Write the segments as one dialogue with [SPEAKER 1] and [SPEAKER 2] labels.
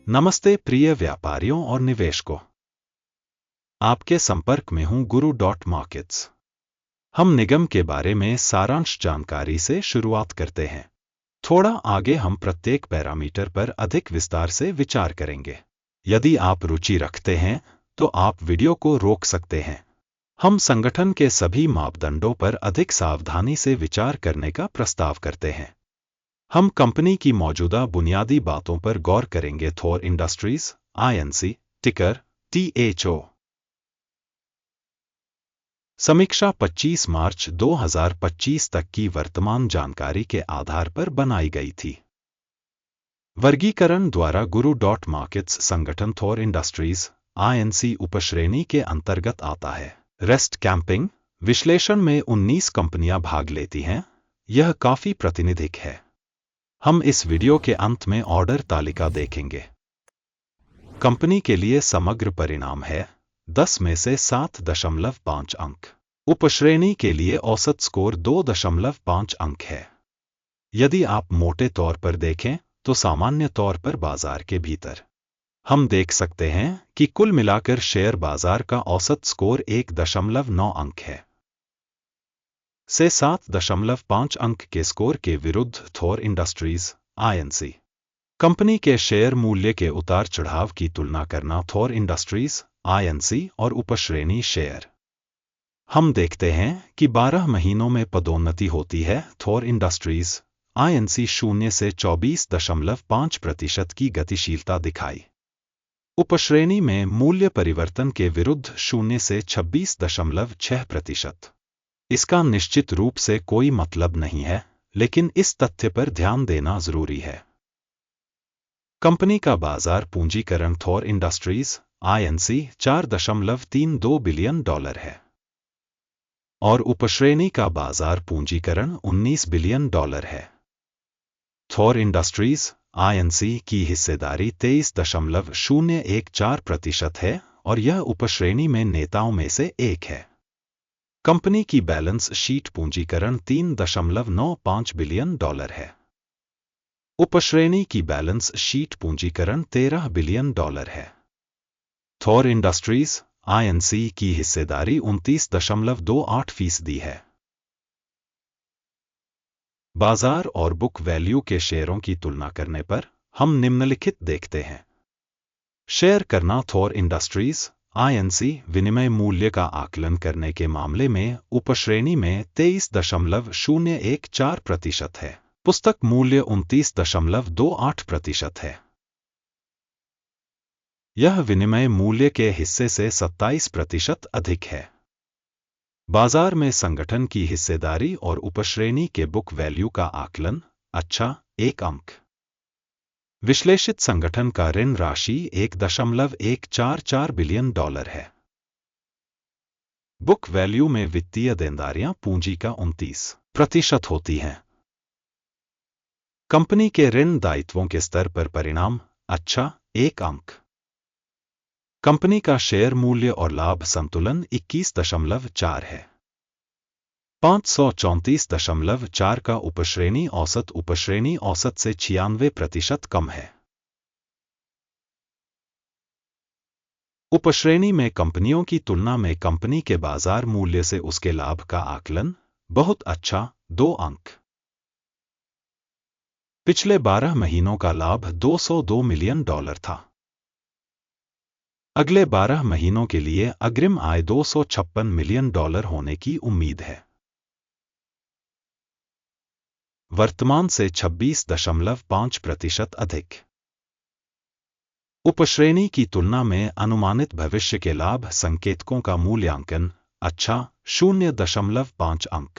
[SPEAKER 1] नमस्ते प्रिय व्यापारियों और निवेशकों, आपके संपर्क में हूं गुरु डॉट मार्केट्स। हम निगम के बारे में सारांश जानकारी से शुरुआत करते हैं। थोड़ा आगे हम प्रत्येक पैरामीटर पर अधिक विस्तार से विचार करेंगे। यदि आप रुचि रखते हैं तो आप वीडियो को रोक सकते हैं। हम संगठन के सभी मापदंडों पर अधिक सावधानी से विचार करने का प्रस्ताव करते हैं। हम कंपनी की मौजूदा बुनियादी बातों पर गौर करेंगे। थॉर इंडस्ट्रीज INC, टिकर THO। समीक्षा 25 मार्च 2025 तक की वर्तमान जानकारी के आधार पर बनाई गई थी। वर्गीकरण द्वारा गुरु डॉट मार्केट्स संगठन थॉर इंडस्ट्रीज INC उपश्रेणी के अंतर्गत आता है। रेस्ट कैंपिंग विश्लेषण में 19 कंपनियां भाग लेती हैं। यह काफी प्रातिनिधिक है। हम इस वीडियो के अंत में ऑर्डर तालिका देखेंगे। कंपनी के लिए समग्र परिणाम है 10 में से 7.5 अंक। उपश्रेणी के लिए औसत स्कोर 2.5 अंक है। यदि आप मोटे तौर पर देखें तो सामान्य तौर पर बाजार के भीतर हम देख सकते हैं कि कुल मिलाकर शेयर बाजार का औसत स्कोर 1.9 अंक है से 7.5 अंक के स्कोर के विरुद्ध थॉर इंडस्ट्रीज INC कंपनी के शेयर मूल्य के उतार चढ़ाव की तुलना करना। थॉर इंडस्ट्रीज INC और उपश्रेणी शेयर हम देखते हैं कि 12 महीनों में पदोन्नति होती है। थॉर इंडस्ट्रीज INC 0 से 24.5% की गतिशीलता दिखाई। उपश्रेणी में मूल्य परिवर्तन के विरुद्ध 0 से 26.6%। इसका निश्चित रूप से कोई मतलब नहीं है, लेकिन इस तथ्य पर ध्यान देना जरूरी है। कंपनी का बाजार पूंजीकरण थॉर इंडस्ट्रीज INC $4.32 बिलियन है और उपश्रेणी का बाजार पूंजीकरण $19 बिलियन है। थॉर इंडस्ट्रीज INC की हिस्सेदारी 23.014% है और यह उपश्रेणी में नेताओं में से एक है। कंपनी की बैलेंस शीट पूंजीकरण $3.95 बिलियन है। उपश्रेणी की बैलेंस शीट पूंजीकरण $13 बिलियन है। थॉर इंडस्ट्रीज INC की हिस्सेदारी 29.28% है। बाजार और बुक वैल्यू के शेयरों की तुलना करने पर हम निम्नलिखित देखते हैं। शेयर करना। थॉर इंडस्ट्रीज INC विनिमय मूल्य का आकलन करने के मामले में उपश्रेणी में 23.014% है। पुस्तक मूल्य 29.28% है। यह विनिमय मूल्य के हिस्से से 27% अधिक है। बाजार में संगठन की हिस्सेदारी और उपश्रेणी के बुक वैल्यू का आकलन। अच्छा, 1 अंक। विश्लेषित संगठन का ऋण राशि $1.144 बिलियन है। बुक वैल्यू में वित्तीय देनदारियां पूंजी का 29% होती हैं। कंपनी के ऋण दायित्वों के स्तर पर परिणाम। अच्छा, 1 अंक। कंपनी का शेयर मूल्य और लाभ संतुलन 21.4 है। 534.4 का उपश्रेणी औसत से 96% कम है। उपश्रेणी में कंपनियों की तुलना में कंपनी के बाजार मूल्य से उसके लाभ का आकलन। बहुत अच्छा, 2 अंक। पिछले 12 महीनों का लाभ $202 मिलियन था। अगले 12 महीनों के लिए अग्रिम आय $256 मिलियन होने की उम्मीद है। वर्तमान से 26.5% अधिक। उपश्रेणी की तुलना में अनुमानित भविष्य के लाभ संकेतकों का मूल्यांकन। अच्छा, 0.5 अंक।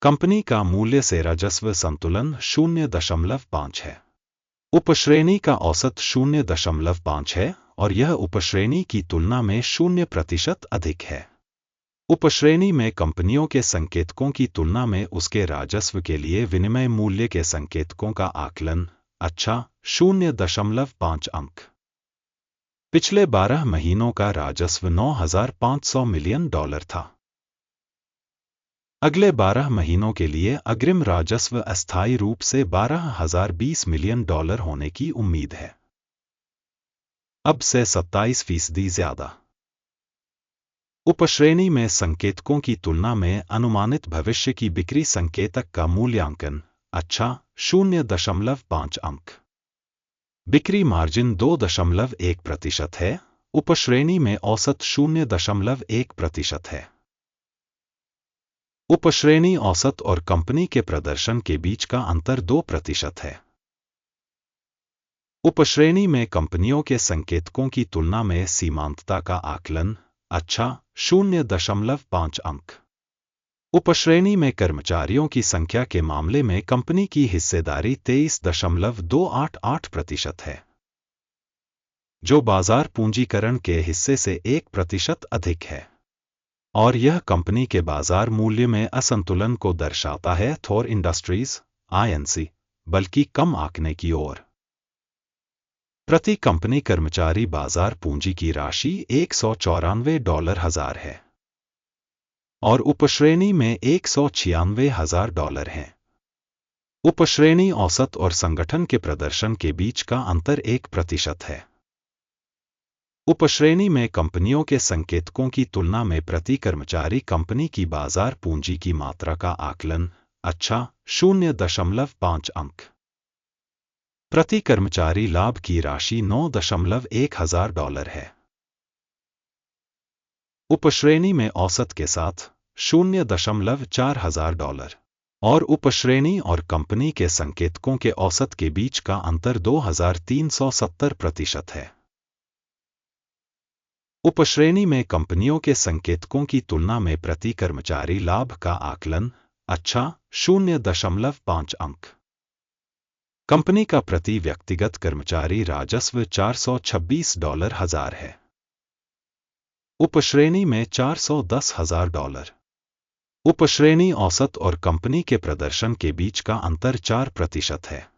[SPEAKER 1] कंपनी का मूल्य से राजस्व संतुलन 0.5 है। उपश्रेणी का औसत 0.5 है और यह उपश्रेणी की तुलना में 0% अधिक है। उपश्रेणी में कंपनियों के संकेतकों की तुलना में उसके राजस्व के लिए विनिमय मूल्य के संकेतकों का आकलन। अच्छा, 0.5 अंक। पिछले 12 महीनों का राजस्व $9,500 मिलियन था। अगले 12 महीनों के लिए अग्रिम राजस्व अस्थायी रूप से $12,020 मिलियन होने की उम्मीद है। अब से 27% ज्यादा। उपश्रेणी में संकेतकों की तुलना में अनुमानित भविष्य की बिक्री संकेतक का मूल्यांकन अच्छा 0.5 अंक। बिक्री मार्जिन 2.1% है। उपश्रेणी में औसत 0.1% है। उपश्रेणी औसत और कंपनी के प्रदर्शन के बीच का अंतर 2% है। उपश्रेणी में कंपनियों के संकेतकों की तुलना में सीमांतता का आकलन अच्छा 0.5 अंक। उपश्रेणी में कर्मचारियों की संख्या के मामले में कंपनी की हिस्सेदारी 23.288% है, जो बाजार पूंजीकरण के हिस्से से 1% अधिक है, और यह कंपनी के बाजार मूल्य में असंतुलन को दर्शाता है थॉर इंडस्ट्रीज (INC) बल्कि कम आंकने की ओर। प्रति कंपनी कर्मचारी बाजार पूंजी की राशि $194,000 है और उपश्रेणी में $196,000 है। उपश्रेणी औसत और संगठन के प्रदर्शन के बीच का अंतर 1% है। उपश्रेणी में कंपनियों के संकेतकों की तुलना में प्रति कर्मचारी कंपनी की बाजार पूंजी की मात्रा का आकलन अच्छा 0.5 अंक। प्रति कर्मचारी लाभ की राशि $9,100 है। उपश्रेणी में औसत के साथ $0,400 और उपश्रेणी और कंपनी के संकेतकों के औसत के बीच का अंतर 2370% है। उपश्रेणी में कंपनियों के संकेतकों की तुलना में प्रति कर्मचारी लाभ का आकलन अच्छा 0.5 अंक। कंपनी का प्रति व्यक्तिगत कर्मचारी राजस्व $426,000 है। उपश्रेणी में $410,000। उपश्रेणी औसत और कंपनी के प्रदर्शन के बीच का अंतर 4% है।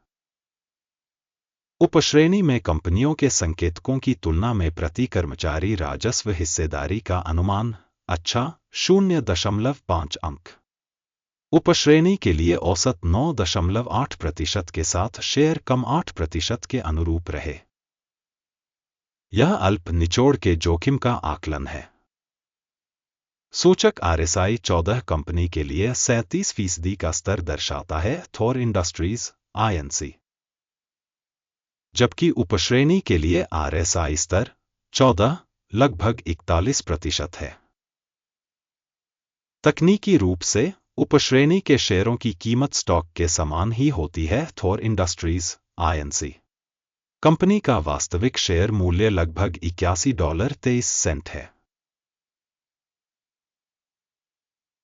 [SPEAKER 1] उपश्रेणी में कंपनियों के संकेतकों की तुलना में प्रति कर्मचारी राजस्व हिस्सेदारी का अनुमान अच्छा 0.5 अंक। उपश्रेणी के लिए औसत 9.8% के साथ शेयर कम 8% के अनुरूप रहे। यह अल्प निचोड़ के जोखिम का आकलन है। सूचक RSI 14 कंपनी के लिए 37% का स्तर दर्शाता है थॉर इंडस्ट्रीज (INC), जबकि उपश्रेणी के लिए RSI स्तर 14 लगभग 41% है। तकनीकी रूप से उपश्रेणी के शेयरों की कीमत स्टॉक के समान ही होती है थॉर इंडस्ट्रीज (INC). कंपनी का वास्तविक शेयर मूल्य लगभग $81.23 है।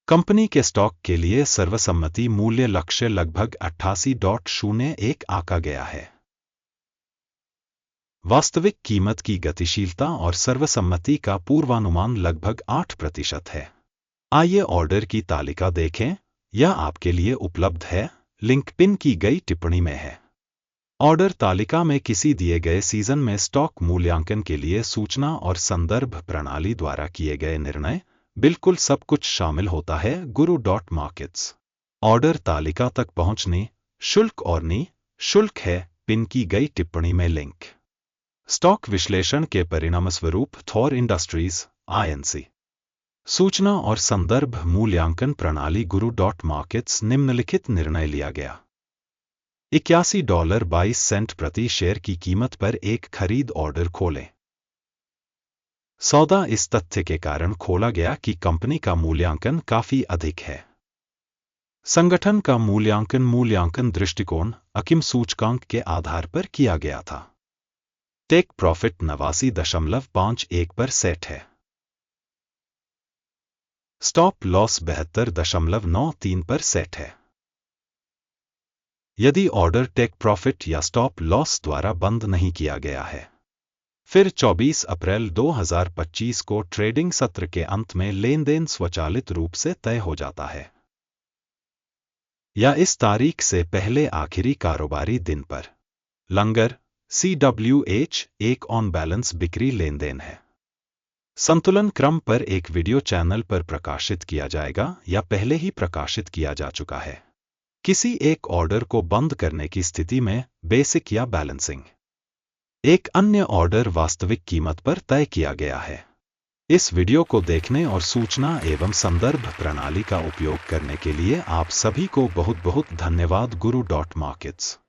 [SPEAKER 1] कंपनी के स्टॉक के लिए सर्वसम्मति मूल्य लक्ष्य लगभग 88.01 आंका गया है। वास्तविक कीमत की गतिशीलता और सर्वसम्मति का पूर्वानुमान लगभग 8% है। आइए ऑर्डर की तालिका देखें। यह आपके लिए उपलब्ध है, लिंक पिन की गई टिप्पणी में है। ऑर्डर तालिका में किसी दिए गए सीजन में स्टॉक मूल्यांकन के लिए सूचना और संदर्भ प्रणाली द्वारा किए गए निर्णय, बिल्कुल सब कुछ शामिल होता है। guru.markets। ऑर्डर तालिका तक पहुंचने शुल्क और शुल्क है पिन की गई टिप्पणी में लिंक। स्टॉक विश्लेषण के परिणामस्वरूप थॉर इंडस्ट्रीज (INC) सूचना और संदर्भ मूल्यांकन प्रणाली guru.markets निम्नलिखित निर्णय लिया गया। $81.22 प्रति शेयर की कीमत पर एक खरीद ऑर्डर खोलें। सौदा इस तथ्य के कारण खोला गया कि कंपनी का मूल्यांकन काफी अधिक है। संगठन का मूल्यांकन दृष्टिकोण अकिम सूचकांक के आधार पर किया गया था। टेक प्रॉफिट 89.51 पर सेट है। स्टॉप लॉस 72.93 पर सेट है। यदि ऑर्डर टेक प्रॉफिट या स्टॉप लॉस द्वारा बंद नहीं किया गया है, फिर 24 अप्रैल 2025 को ट्रेडिंग सत्र के अंत में लेनदेन स्वचालित रूप से तय हो जाता है, या इस तारीख से पहले आखिरी कारोबारी दिन पर। लंगर CWH एक ऑन बैलेंस बिक्री लेनदेन है। संतुलन क्रम पर एक वीडियो चैनल पर प्रकाशित किया जाएगा या पहले ही प्रकाशित किया जा चुका है। किसी एक ऑर्डर को बंद करने की स्थिति में बेसिक या बैलेंसिंग एक अन्य ऑर्डर वास्तविक कीमत पर तय किया गया है। इस वीडियो को देखने और सूचना एवं संदर्भ प्रणाली का उपयोग करने के लिए आप सभी को बहुत बहुत धन्यवाद। Guru.markets